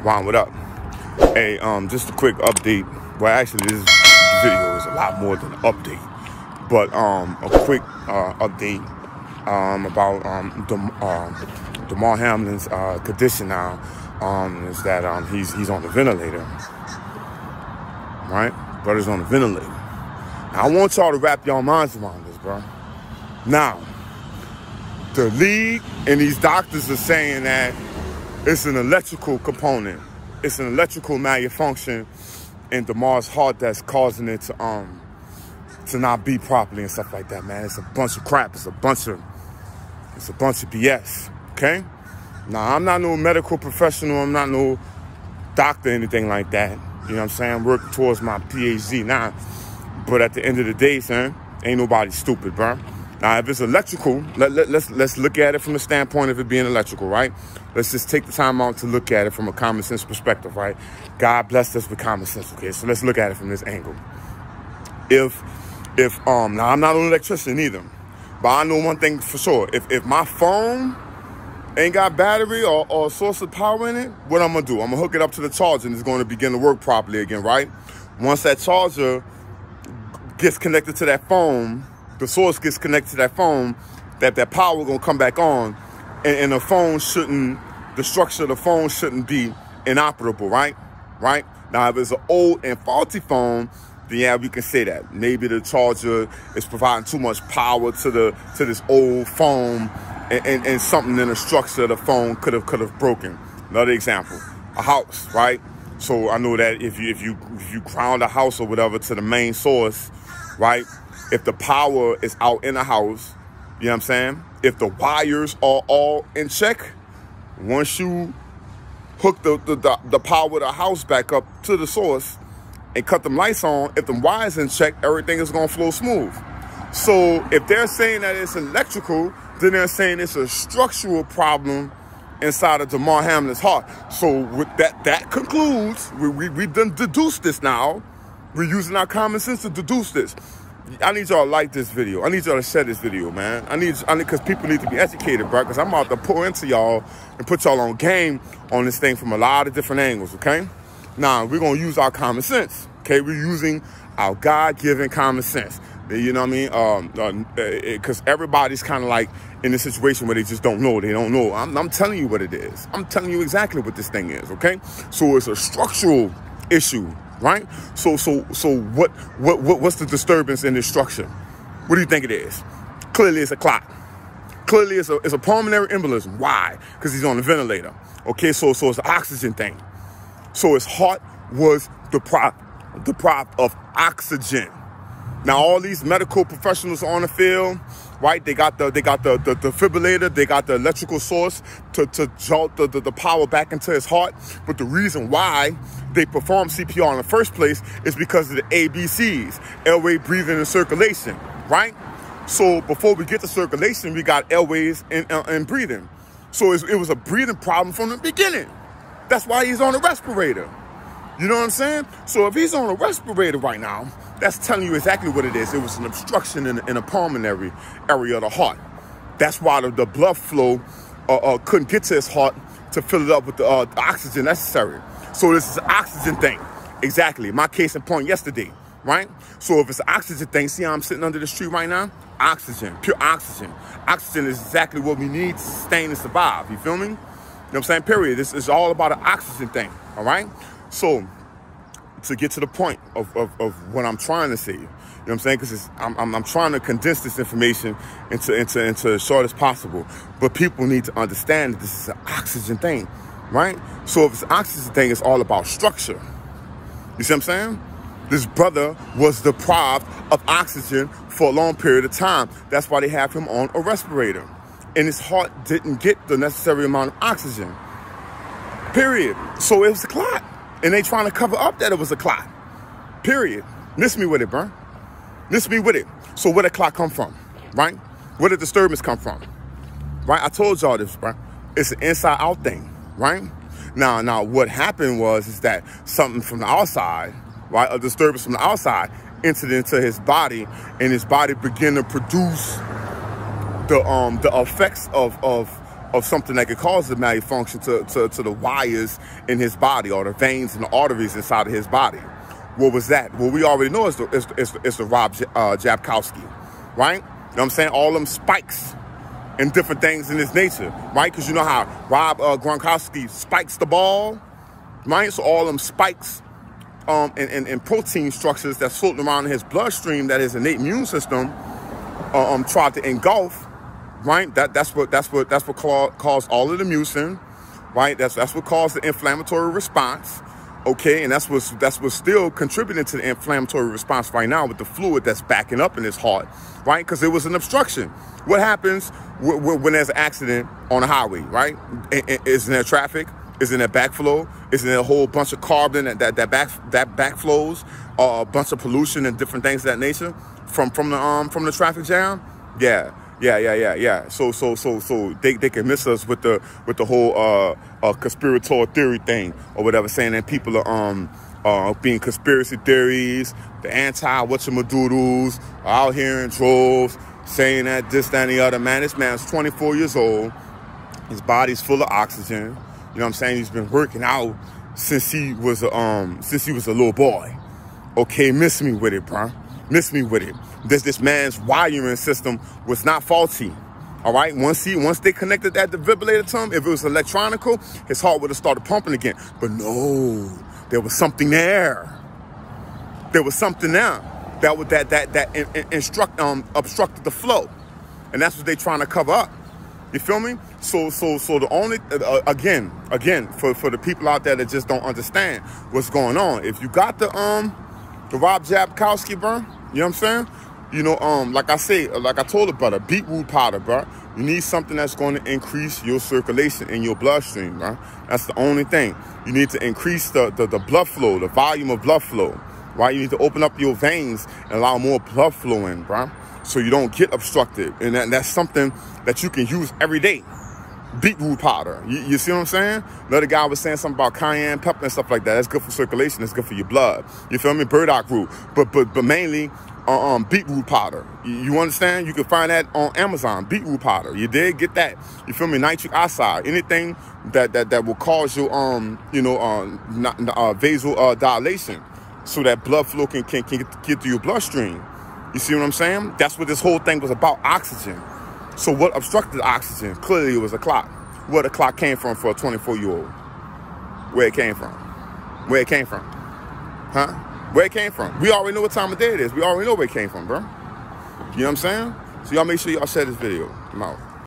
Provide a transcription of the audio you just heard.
Juan, what up? Hey, just a quick update. Well, actually, this video is a lot more than an update, but a quick update about Damar Hamlin's condition now. Is that he's on the ventilator, right? Brother's on the ventilator. Now, I want y'all to wrap your minds around this, bro. Now, the league and these doctors are saying that it's an electrical component. It's an electrical malfunction in Damar's heart that's causing it to not beat properly and stuff like that, man. It's a bunch of crap. It's a bunch of BS, okay? Now, I'm not no medical professional. I'm not no doctor or anything like that. You know what I'm saying? I'm working towards my PhD now. But at the end of the day, son, ain't nobody stupid, bro. Now, if it's electrical, let's look at it from the standpoint of it being electrical, right? Let's just take the time out to look at it from a common sense perspective, right? God blessed us with common sense, okay? So let's look at it from this angle. Now I'm not an electrician either, but I know one thing for sure. If my phone ain't got battery or source of power in it, what I'm gonna do? I'm gonna hook it up to the charger and it's gonna begin to work properly again, right? Once that charger gets connected to that phone, the source gets connected to that phone, that power gonna come back on, and the phone shouldn't, the structure of the phone shouldn't be inoperable, right? Right? Now, if it's an old and faulty phone, then yeah, we can say that. Maybe the charger is providing too much power to this old phone, and something in the structure of the phone could have broken. Another example, a house, right? So I know that if you ground a house or whatever to the main source, right? If the power is out in the house, you know what I'm saying? If the wires are all in check, once you hook the power of the house back up to the source and cut them lights on, if the wires in check, everything is gonna flow smooth. So if they're saying that it's electrical, then they're saying it's a structural problem inside of Damar Hamlin's heart. So with that concludes, we done deduced this now. We're using our common sense to deduce this. I need y'all to like this video. I need y'all to share this video, man. I need because people need to be educated, bro. Because I'm about to pour into y'all and put y'all on game on this thing from a lot of different angles, okay? Now, we're going to use our common sense, okay? We're using our God-given common sense. You know what I mean? Because everybody's kind of like in a situation where they just don't know. They don't know. I'm telling you what it is. I'm telling you exactly what this thing is, okay? So it's a structural issue, right? So what's the disturbance in this structure? What do you think it is? Clearly, it's a clot. Clearly, it's a pulmonary embolism. Why? Because he's on the ventilator. Okay, so it's an oxygen thing. So his heart was deprived of oxygen. Now, all these medical professionals on the field, right? They got the defibrillator, they got the electrical source to jolt the power back into his heart. But the reason why they perform CPR in the first place is because of the ABCs, airway, breathing, and circulation, right? So before we get to circulation, we got airways and breathing. So it was a breathing problem from the beginning. That's why he's on a respirator. You know what I'm saying? So if he's on a respirator right now, that's telling you exactly what it is. It was an obstruction in a pulmonary area of the heart. That's why the blood flow couldn't get to his heart to fill it up with the oxygen necessary. So this is an oxygen thing. Exactly. My case in point yesterday, right? So if it's an oxygen thing, see how I'm sitting under this tree right now? Oxygen, pure oxygen. Oxygen is exactly what we need to sustain and survive. You feel me? You know what I'm saying? Period. This is all about an oxygen thing, all right? So to get to the point of what I'm trying to say, you know what I'm saying? Because I'm trying to condense this information into as short as possible. But people need to understand that this is an oxygen thing, right? So if it's an oxygen thing, it's all about structure. You see what I'm saying? This brother was deprived of oxygen for a long period of time. That's why they have him on a respirator. And his heart didn't get the necessary amount of oxygen. Period. So it was a clot. And they trying to cover up that it was a clot. Period. Miss me with it, bro. Miss me with it. So where did the clot come from, right? Where did the disturbance come from, right? I told y'all this, bro. It's an inside-out thing, right? Now, what happened is that something from the outside, right, a disturbance from the outside entered into his body, and his body began to produce the effects of of something that could cause the malfunction to the wires in his body, or the veins and the arteries inside of his body. What was that? Well, we already know it's the Rob Jabkowski, right? You know what I'm saying? All them spikes and different things in this nature, right? Because you know how Rob Gronkowski spikes the ball, right? So all them spikes and protein structures that's floating around in his bloodstream that his innate immune system tried to engulf, right? That's what caused all of the mucin, right? That's what caused the inflammatory response. Okay, and that's what's still contributing to the inflammatory response right now with the fluid that's backing up in his heart, right? Because it was an obstruction. What happens when there's an accident on a highway, right? Isn't there traffic? Isn't there backflow? Isn't there a whole bunch of carbon that backflows? A bunch of pollution and different things of that nature from the traffic jam? Yeah. So they can miss us with the whole conspiratorial theory thing or whatever, saying that people are being conspiracy theories, the anti-whatchamadoodles are out here in droves saying that this, that, and the other. Man, this man's 24 years old. His body's full of oxygen. You know what I'm saying? He's been working out since he was a little boy. Okay, miss me with it, bro. Miss me with it. This man's wiring system was not faulty. All right. Once they connected that defibrillator to him, if it was electronical, his heart would have started pumping again. But no, there was something there. There was something there that obstructed the flow, and that's what they're trying to cover up. You feel me? So the only again for the people out there that just don't understand what's going on, if you got the Rob Jabkowski, bro, you know what I'm saying? You know, like I told the brother, beetroot powder, bro. You need something that's going to increase your circulation in your bloodstream, bro. That's the only thing. You need to increase the blood flow, the volume of blood flow, right? You need to open up your veins and allow more blood flow in, bro, so you don't get obstructed. And that's something that you can use every day. Beetroot powder. You see what I'm saying? Another guy was saying something about cayenne pepper and stuff like that. That's good for circulation. That's good for your blood. You feel me? Burdock root. But mainly beetroot powder. You understand? You can find that on Amazon. Beetroot powder. You did get that. You feel me? Nitric oxide. Anything that will cause you vasal dilation, so that blood flow can get to your bloodstream. You see what I'm saying? That's what this whole thing was about, oxygen. So what obstructed oxygen? Clearly it was a clot. Where the clot came from for a 24-year-old? Where it came from? Where it came from? Huh? Where it came from? We already know what time of day it is. We already know where it came from, bro. You know what I'm saying? So y'all make sure y'all share this video. I'm out.